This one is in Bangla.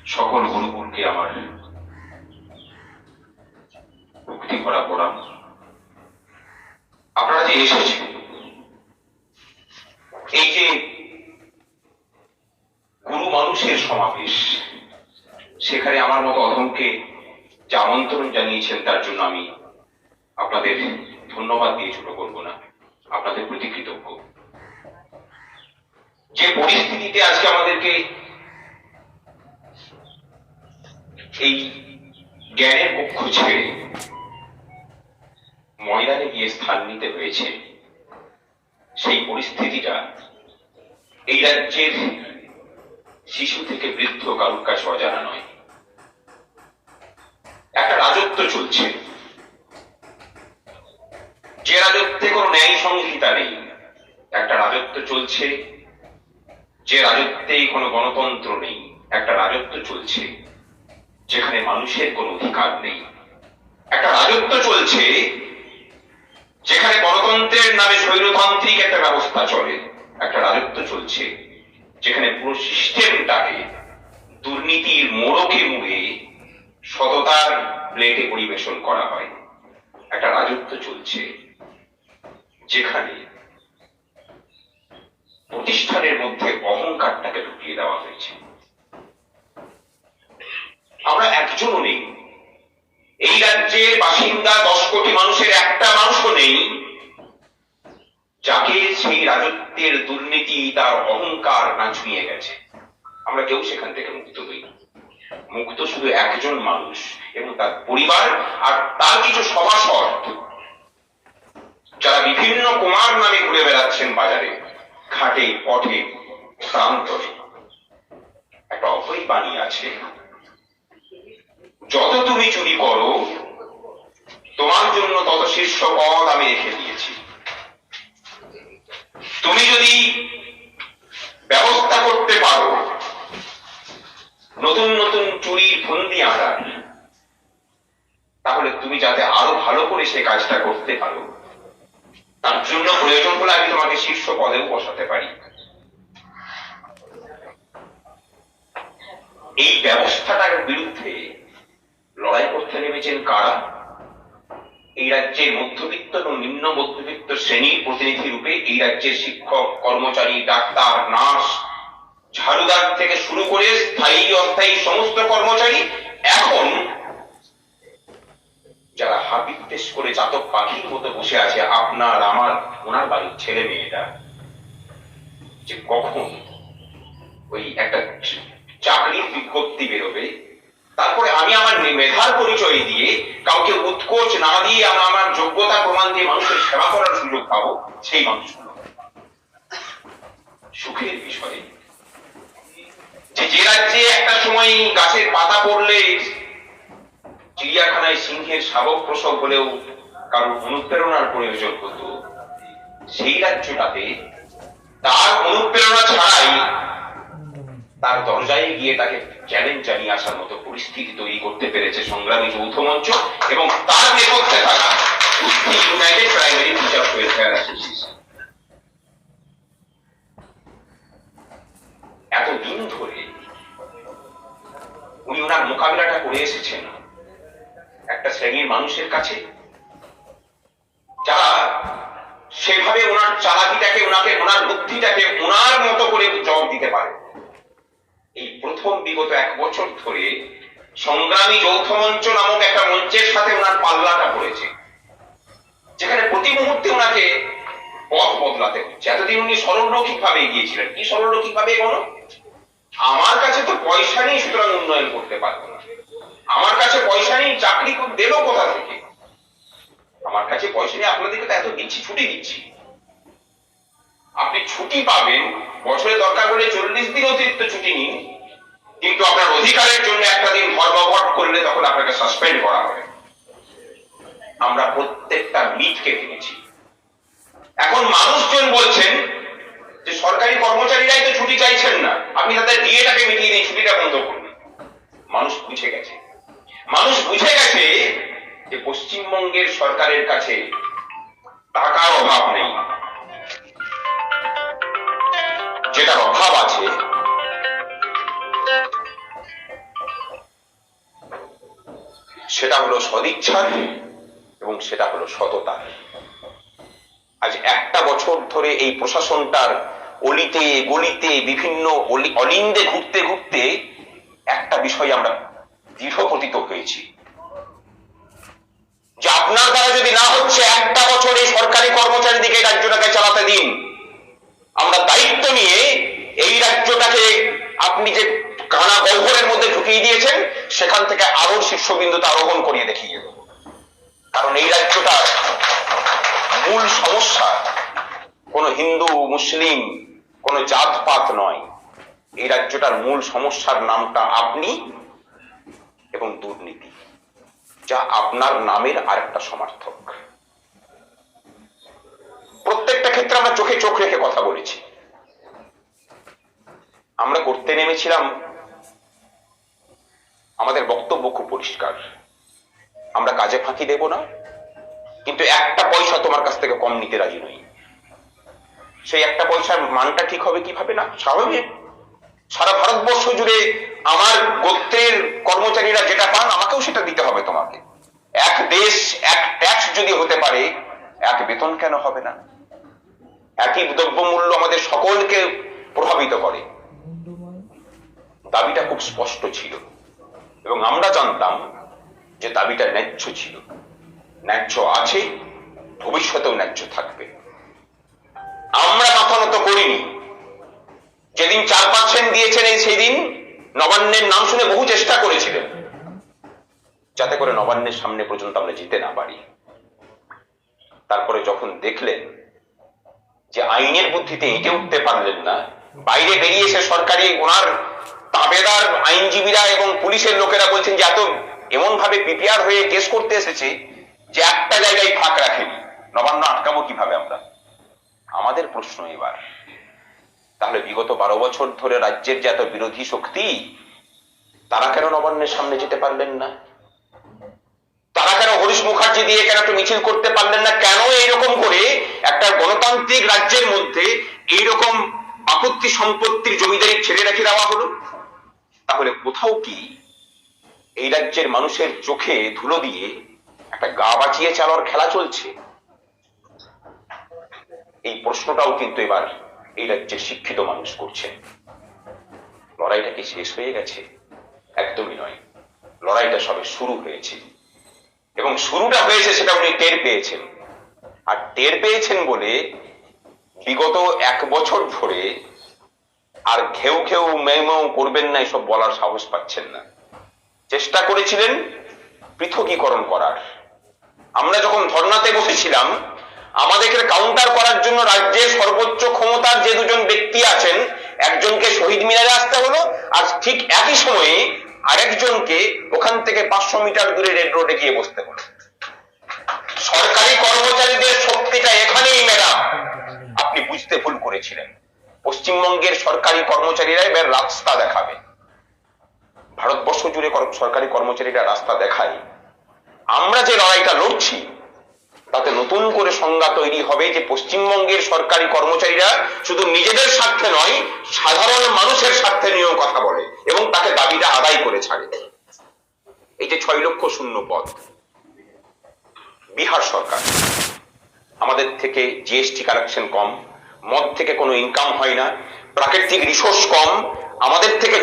সকল গুরুকুলকে আমার ভক্তি ভরা প্রণাম। আপনারা যে এসেছেন, এই যে গুরু মানুষের সমাবেশ, সেখানে আমার মতো অধমকে যে আমন্ত্রণ জানিয়েছেন তার জন্য আমি আপনাদের ধন্যবাদ দিয়ে ছোট করবো না, আপনাদের প্রতি কৃতজ্ঞ। যে পরিস্থিতিতে আজকে আমাদেরকে এই জ্ঞানের কক্ষ ছেড়ে ময়দানে গিয়ে স্থান নিতে হয়েছে, সেই পরিস্থিতিটা এই রাজ্যের শিশু থেকে বৃদ্ধ কারুর কাছে অজানা নয়। একটা রাজত্ব চলছে, যে রাজত্বে কোনো ন্যায় সংহিতা নেই। একটা রাজত্ব চলছে, যে রাজত্বে কোনো গণতন্ত্র নেই। একটা রাজত্ব চলছে যেখানে মানুষের কোনো অধিকার নেই। একটা রাজত্ব চলছে যেখানে গণতন্ত্রের নামে স্বৈরতান্ত্রিক একটা ব্যবস্থা চলে। একটা রাজত্ব চলছে যেখানে পুরো সিস্টেমটাকে দুর্নীতির মোড়কে মুড়ে সততার প্লেটে পরিবেশন করা হয়। একটা রাজত্ব চলছে যেখানে প্রতিষ্ঠানের মধ্যে অহংকারটাকে ঢুকিয়ে দেওয়া হয়েছে। আমরা একজনও নেই, এই রাজ্যের বাসিন্দা 10 কোটি মানুষের একটা মানুষও নেই যাকে সেই রাজত্বের দুর্নীতি, তার অহংকার না ছুঁয়ে গেছে। আমরা কেউ সেখান থেকে মুক্ত হই। মুক্ত শুধু একজন মানুষ এবং তার পরিবার আর তার কিছু সভাসদ, যারা বিভিন্ন কুমার নামে ঘুরে বেড়াচ্ছেন বাজারে, ঘাটে, পথে, প্রান্তরে। একটা অভয় বাণী আছে, যত তুমি চুরি করো তোমার জন্য তত শীর্ষ পদ আমি রেখে দিয়েছি। তুমি যদি ব্যবস্থা করতে পারো নতুন নতুন চুরির ফন্দি আঁটার, তাহলে তুমি যাতে আরো ভালো করে সে কাজটা করতে পারো, তার জন্য প্রয়োজন হলে আমি তোমাকে শীর্ষ পদেও বসাতে পারি। এই ব্যবস্থাটার বিরুদ্ধে লড়াই করতে নেমেছেন কারা? এই রাজ্যের মধ্যবিত্ত এবং নিম্ন মধ্যবিত্ত শ্রেণীর প্রতিনিধি রূপে এই রাজ্যের শিক্ষক, কর্মচারী, ডাক্তার, নার্স, ঝাড়ুদার থেকে শুরু করে স্থায়ী অস্থায়ী সমস্ত কর্মচারী, এখন যারা হাবিত্যেশ করে চাতক পাখির মতো বসে আছে আপনার আমার ওনার বাড়ির ছেলে মেয়েটা, যে কখন ওই একটা চাকরির বিজ্ঞপ্তি বেরোবে, তারপরে আমি আমার মেধার পরিচয় দিয়ে কাউকে উৎকোচ না দিয়ে আমার যোগ্যতা প্রমাণ দিয়ে মানুষের সেবা করার সুযোগ পাবো, সেই মানুষগুলো সুখের বিষয় যে রাজ্যে একটা সময় গাছের পাতা পড়লে চিড়িয়াখানায় সিংহের শাবক প্রসব হলেও কারোর অনুপ্রেরণার প্রয়োজন হতো, সেই রাজ্যটাতে তার অনুপ্রেরণা ছাড়াই তার দরজায় গিয়ে তাকে চ্যালেঞ্জ জানিয়ে আসার মতো পরিস্থিতি তৈরি করতে পেরেছে সংগ্রামী যৌথ মঞ্চ এবং তার নেপথ্যে থাকা United primary teachers welfare association. এতদিন ধরে উনি ওনার মোকাবিলাটা করে এসেছেন একটা শ্রেণীর মানুষের কাছে, যারা সেভাবে ওনার চালাকিটাকে, ওনার বুদ্ধিটাকে ওনার মতো করে জবাব দিতে পারে। এই প্রথম বিগত 1 বছর ধরে সংগ্রামী যৌথ মঞ্চ নামক একটা মঞ্চের সাথে ওনার পাল্লাটা পড়েছে, যেখানে প্রতি মুহূর্তে ওনাকে পথ বদলাতে হচ্ছে। এতদিন উনি সরলরৈখিক ভাবে এগিয়েছিলেন। কি সরলরৈখিক ভাবে এগোনো? আমার কাছে তো পয়সা নেই, সুতরাং উন্নয়ন করতে পারবো না। আমার কাছে পয়সা নেই, চাকরি দেবো কোথা থেকে? আমার কাছে পয়সা নেই, আপনাদেরকে তো এত দিচ্ছি, ছুটি দিচ্ছি, আপনি ছুটি পাবেন, বছরে দরকার হলে 40 দিন অতিরিক্ত ছুটি নিন, কিন্তু আপনার অধিকারের জন্য একটা দিন ধর্মঘট করলে তখন আপনাকে সাসপেন্ড করা হবে। আমরা প্রত্যেকটা মিথকে ভেঙেছি। এখন মানুষজন বলছেন যে সরকারি কর্মচারীরাই তো ছুটি চাইছেন না, আপনি তাদের ডিএটাকে মিটিয়ে নিয়ে ছুটিটা বন্ধ করুন। মানুষ বুঝে গেছে, মানুষ বুঝে গেছে যে পশ্চিমবঙ্গের সরকারের কাছে টাকার অভাব নেই, যেটার অভাব আছে সেটা হলো সদিচ্ছার এবং সেটা হলো সততার। আজ একটা বছর ধরে এই প্রশাসনটার অলিতে গলিতে বিভিন্ন অলিন্দে ঘুরতে ঘুরতে একটা বিষয় আমরা দৃঢ়প্রতীত হয়েছি যে আপনার দ্বারা যদি না হচ্ছে, একটা বছর এই সরকারি কর্মচারীদিকে এই রাজ্যটাকে চালাতে দিন। আমরা দায়িত্ব নিয়ে এই রাজ্যটাকে আপনি যে কানা গহ্বরের মধ্যে ঢুকিয়ে দিয়েছেন, সেখান থেকে আরো শীর্ষবিন্দুতে আরোহণ করিয়ে দেখিয়ে দেব। কারণ এই রাজ্যটার মূল সমস্যা কোন হিন্দু মুসলিম কোন জাতপাত নয়। এই রাজ্যটার মূল সমস্যার নামটা আপনি এবং দুর্নীতি, যা আপনার নামের আরেকটা সমার্থক। প্রত্যেকটা ক্ষেত্রে আমরা চোখে চোখ রেখে কথা বলেছি। আমরা করতে নেমেছিলাম, আমাদের বক্তব্য খুব পরিষ্কার, আমরা কাজে ফাঁকি দেব না, কিন্তু একটা পয়সা তোমার কাছ থেকে কম নিতে রাজি নই। সেই একটা পয়সার মানটা ঠিক হবে কিভাবে? না স্বাভাবিক, সারা ভারতবর্ষ জুড়ে আমার গোত্রের কর্মচারীরা যেটা পান আমাকেও সেটা দিতে হবে তোমাকে। এক দেশ এক ট্যাক্স যদি হতে পারে, এক বেতন কেন হবে না? একই দ্রব্যমূল্য আমাদের সকলকে প্রভাবিত করে। দাবিটা খুব স্পষ্ট ছিল এবং আমরা জানতাম যে দাবিটা ন্যায্য ছিল, ন্যায্য আছে, ভবিষ্যতেও ন্যায্য থাকবে। আমরা মাথা নত করিনি। যেদিন 4% দিয়েছেন সেই দিন নবান্নের নাম শুনে বহু চেষ্টা করেছিলেন যাতে করে নবান্নের সামনে পর্যন্ত আমরা যেতে না পারি। তারপরে যখন দেখলেন যে আইনের বুদ্ধিতে এঁটে উঠতে পারলেন না, বাইরে বেরিয়ে এসে সরকারি ওনার তাবেদার আইনজীবীরা এবং পুলিশের লোকেরা বলছেন যে এত এমন ভাবে প্রিপেয়ার হয়ে কেস করতে এসেছে যে একটা জায়গায় ফাঁক রাখেনি, নবান্ন আটকাবো কিভাবে আমরা? আমাদের প্রশ্ন এবার, তাহলে বিগত 12 বছর ধরে রাজ্যের যে এত বিরোধী শক্তি, তারা কেন নবান্নের সামনে যেতে পারলেন না? তারা কেন হরিশ মুখার্জি দিয়ে কেন একটু মিছিল করতে পারলেন না? কেন এইরকম করে একটা গণতান্ত্রিক রাজ্যের মধ্যে এইরকম আপত্তি সম্পত্তির জমিদারি ছেড়ে রেখে দেওয়া হলো? তাহলে কোথাও কি এই রাজ্যের মানুষের চোখে ধুলো দিয়ে একটা গা বাঁচিয়ে চালার খেলা চলছে? এই প্রশ্নটাও কিন্তু এবার এই রাজ্যের শিক্ষিত মানুষ করছেন। লড়াইটা কি শেষ হয়ে গেছে? একদমই নয়, লড়াইটা সবে শুরু হয়েছে এবং শুরুটা হয়েছে সেটা উনি টের পেয়েছেন। আর টের পেয়েছেন বলে বিগত 1 বছর ধরে আর ঘেউ ঘেউ মেউ করবেন না এসব বলার সাহস পাচ্ছেন না। চেষ্টা করেছিলেন পৃথকীকরণ করার। আমরা যখন ধর্নাতে বসেছিলাম, আমাদেরকে কাউন্টার করার জন্য রাজ্যের সর্বোচ্চ ক্ষমতার যে দুজন ব্যক্তি আছেন, একজনকে শহীদ মিনারে আসতে হলো, আর ঠিক একই সময়ে আরেকজনকে ওখান থেকে 500 মিটার দূরে রেড রোডে গিয়ে বসতে হলো। সরকারি কর্মচারীদের শক্তিটা এখানেই ম্যাডাম, আপনি বুঝতে ভুল করেছিলেন। পশ্চিমবঙ্গের সরকারি কর্মচারীরা এবার রাস্তা দেখাবে। ভারতবর্ষ জুড়ে সরকারি কর্মচারীরা রাস্তা দেখায়। আমরা যে লড়াইটা লড়ছি তাতে নতুন করে সংজ্ঞা তৈরি হবে যে পশ্চিমবঙ্গের সরকারি কর্মচারীরা শুধু নিজেদের স্বার্থে নয়, সাধারণ মানুষের স্বার্থে নিয়েও কথা বলে এবং তাকে দাবিটা আদায় করে ছাড়ে। এই যে 6 লক্ষ শূন্য পদ, বিহার সরকার আমাদের থেকে জিএসটি কালেকশন কম, মদ থেকে কোনো ইনকাম হয় না, প্রাকৃতিক রিসোর্স কম, আমাদের থেকে